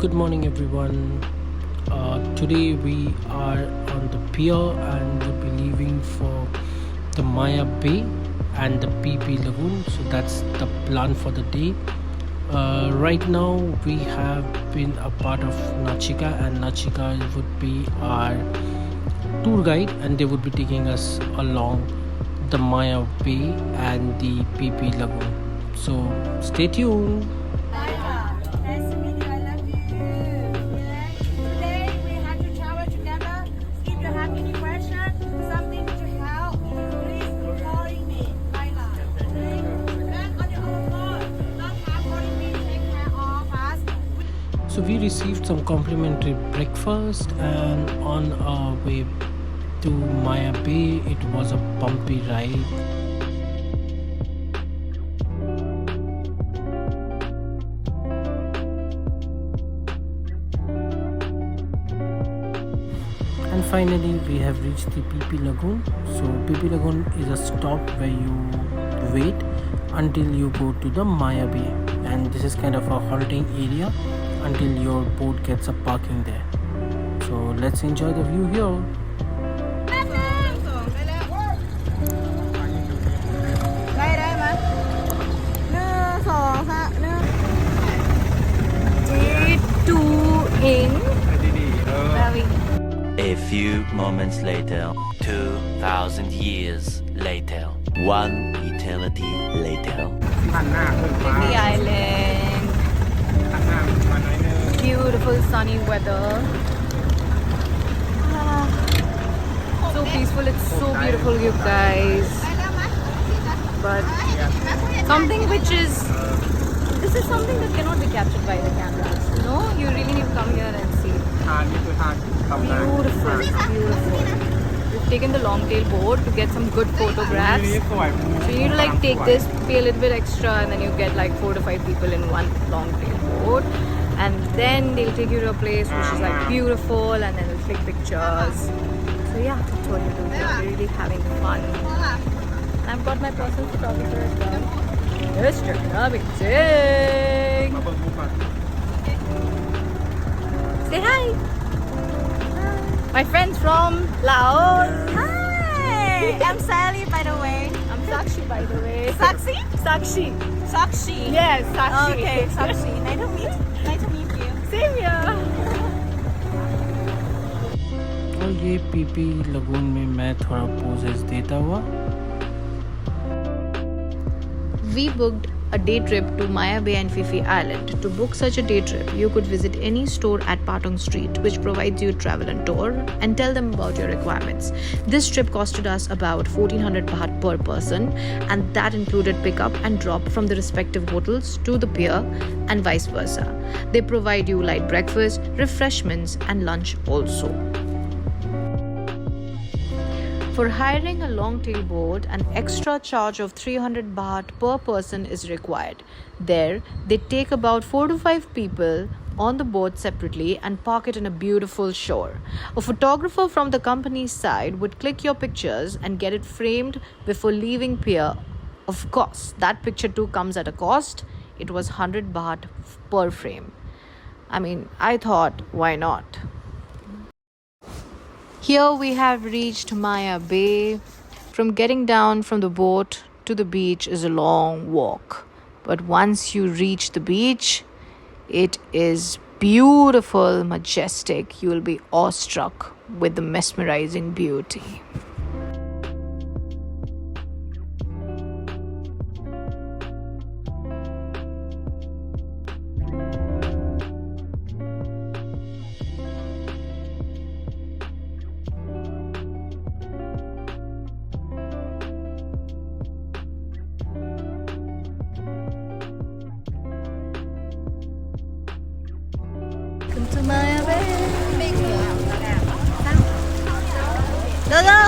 Good morning, everyone. Today we are on the pier and we'll be leaving for the Maya Bay and the PP Lagoon. So that's the plan for the day. Right now we have been a part of Nachika, and Nachika would be our tour guide, and they would be taking us along the Maya Bay and the PP Lagoon. So stay tuned. Nice to meet you. I love you. Today we have to travel together. If you have any question, something to help, please call me. Laila. And on your own board, don't have calling me. Take care of us. So we received some complimentary breakfast, and on our way to Maya Bay, it was a bumpy ride. And finally, we have reached the PP Lagoon. So PP Lagoon is a stop where you wait until you go to the Maya Bay, and this is kind of a halting area until your boat gets a parking there. So let's enjoy the view here. A few moments later, 2,000 years later, one eternity later. หันหน้าขึ้นฟ้า The island, หันหน้ามาหน่อยนึง beautiful sunny weather. Ah, so peaceful, it's so beautiful, you guys. But something which is, this is something that cannot be captured by the cameras. No, you really need to come here and see. ทางนี้คือทางกำลัง Beautiful, beautiful. We've taken the long tail boat to get some good มุม photographs. นี้สวย So you need to like take this, pay a little bit extra, and then you get like 4 to 5 people in one long tail boat. And then they'll take you to a place which is like beautiful, and then they'll take pictures. So yeah, that's what you're doing. We're really having fun. I've got my personal photographer as well. Mr. Navin Singh. มาเบิ่งมุมก่อน Say hi. My friends from Laos. Hi, I'm Sally, by the way. I'm Sakshi, by the way. Sakshi? Sakshi. Sakshi. Yes, Sakshi. Okay, Sakshi. Nice to meet you. Same here. और ये PP lagoon में मैं थोड़ा poses देता हुआ. We booked a day trip to Maya Bay and Phi Phi Island. To book such a day trip, you could visit any store at Patong Street, which provides you travel and tour, and tell them about your requirements. This trip costed us about 1400 baht per person, and that included pickup and drop from the respective hotels to the pier and vice versa. They provide you light breakfast, refreshments, and lunch also. For hiring a long tail boat, an extra charge of 300 baht per person is required. There, they take about 4 to 5 people on the boat separately and park it in a beautiful shore. A photographer from the company's side would click your pictures and get it framed before leaving pier. Of course, that picture too comes at a cost. It was 100 baht per frame. I mean, I thought, why not? Here we have reached Maya Bay. From getting down from the boat to the beach is a long walk. But once you reach the beach, it is beautiful, majestic. You will be awestruck with the mesmerizing beauty. Welcome to Maya Bay. Go, go.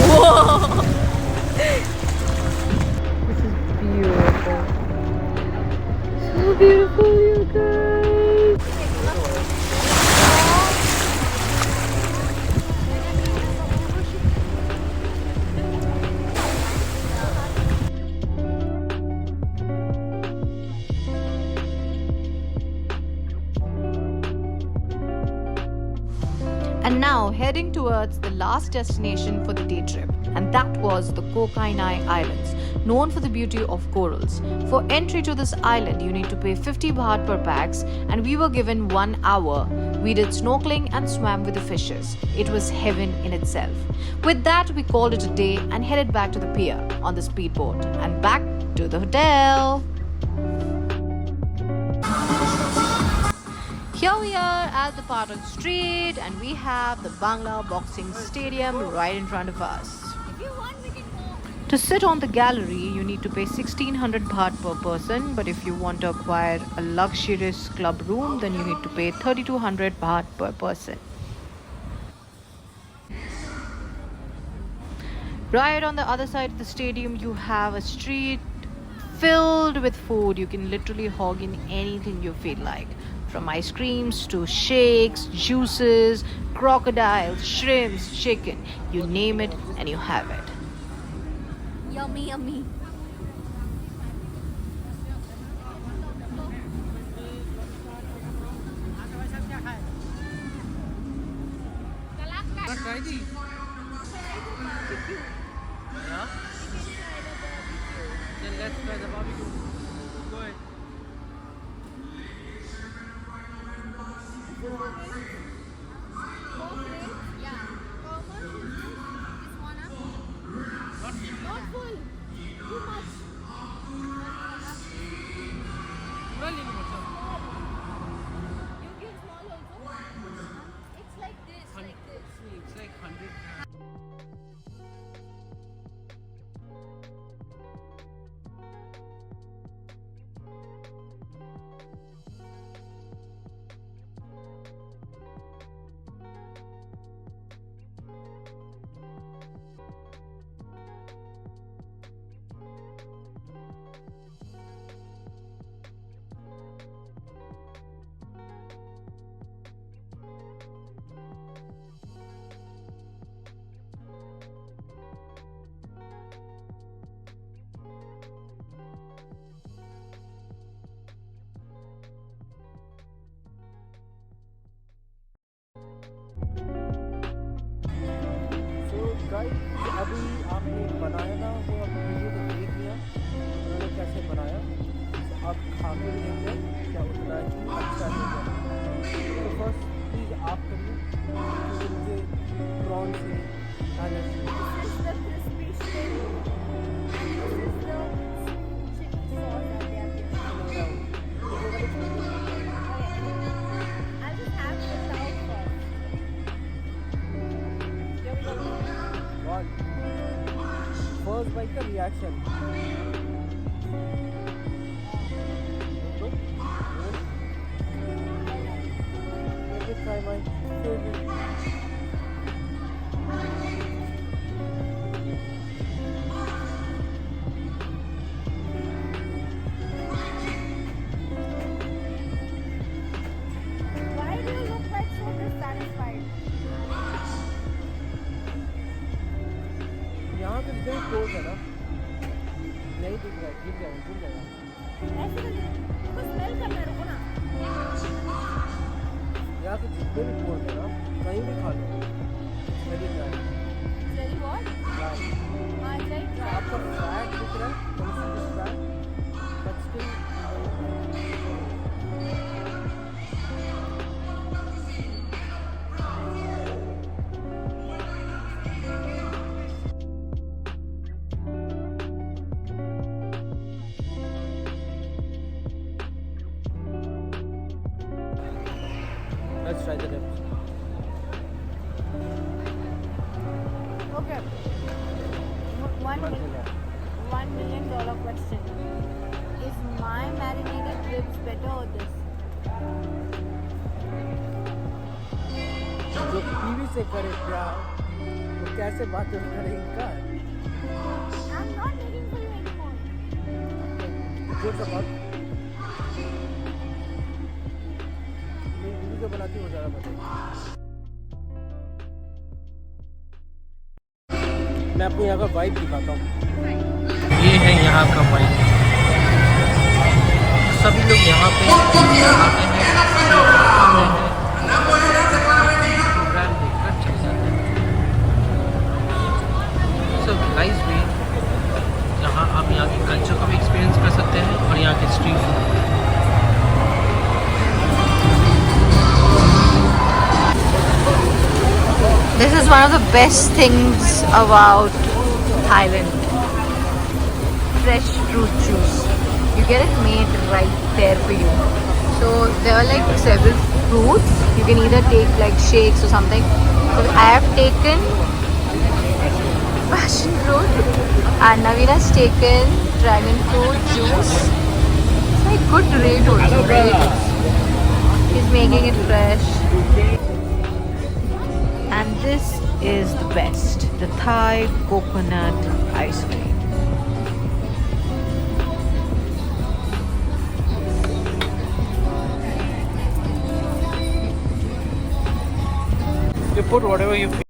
Whoa. This is beautiful. So beautiful, you guys. now heading towards the last destination for the day trip, and that was the Kokainai Islands, known for the beauty of corals. For entry to this island, you need to pay 50 baht per pax, and we were given 1 hour. We did snorkeling and swam with the fishes. It was heaven in itself. With that, we called it a day and headed back to the pier on the speedboat and back to the hotel. Here we are at the Patong Street, and we have the Bangla Boxing Stadium right in front of us. To sit on the gallery, you need to pay 1600 baht per person, but if you want to acquire a luxurious club room, then you need to pay 3200 baht per person. Right on the other side of the stadium, you have a street filled with food. You can literally hog in anything you feel like. From ice creams to shakes, juices, crocodiles, shrimps, chicken. You name it and you have it. Yummy, yummy. Let's try the barbecue. Go ahead. It's like 100. Guys अभी आपने बनाया ना वो अब video को देख लिया उन्होंने कैसे बनाया तो अब खा के भी देखते हैं क्या उतना ही अच्छा है तो फर्स्ट प्लीज़ आप करिए क्योंकि मुझे प्रॉन से खाना First bite का reaction. Let me try my favorite. Why do you look like so dissatisfied? यहाँ पे जितने क्लोज है ना नहीं दिख रहा है गिर जाएगा ऐसे तो स्मेल करना रुको ना यहाँ पे जितने भी क्लोज है ना कहीं भी खा लो वेरी ड्राई Very what? हाँ right. आपका फैट दिख रहा है consider fat but still Let's try the dips. Okay. $1 million question. Is my marinated ribs better or this? जो टीवी से करे प्यार वो कैसे बातें करे इनका I'm not making for you anymore. Good about video बनाती हो ज़्यादा बताइए मैं आपको यहाँ का वाइब दिखाता हूँ ये है यहाँ का वाइब। सभी लोग यहाँ पे आते हैं प्रोग्राम देखकर of the best things about Thailand. Fresh fruit juice. You get it made right there for you. So there are like several fruits. You can either take like shakes or something. So I have taken passion fruit and Naveena's taken dragon fruit juice. It's like good rate also. Very good. He's making it fresh. And this is the best, the Thai coconut ice cream. You put whatever you feel.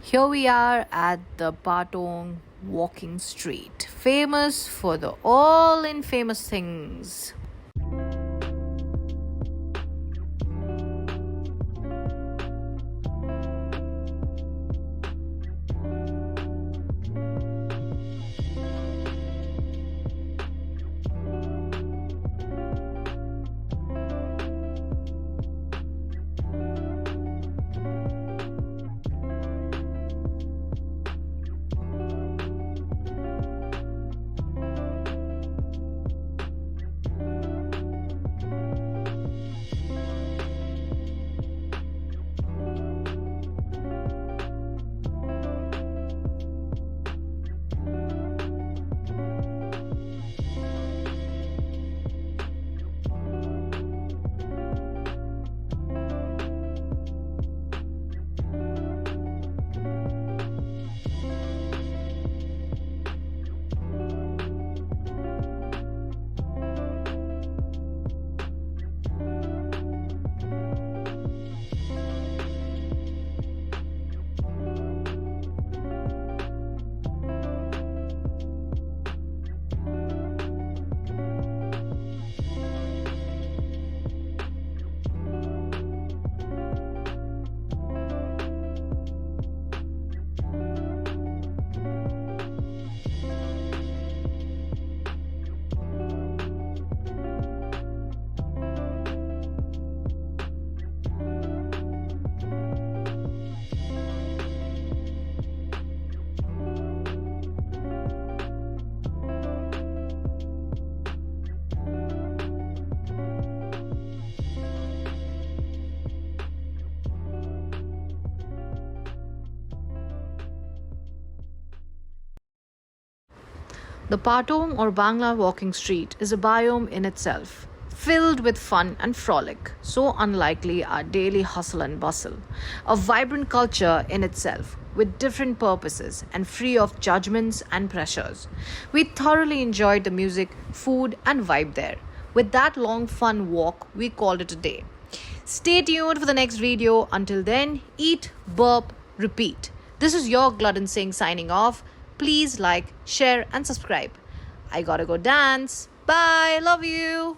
Here we are at the Patong Walking Street, famous for the all infamous things. The Patong or Bangla Walking Street is a biome in itself, filled with fun and frolic, so unlikely our daily hustle and bustle. A vibrant culture in itself, with different purposes and free of judgments and pressures. We thoroughly enjoyed the music, food, and vibe there. With that long, fun walk, we called it a day. Stay tuned for the next video. Until then, eat, burp, repeat. This is your Glutton Singh signing off. Please like, share, and subscribe. I gotta go dance. Bye. Love you.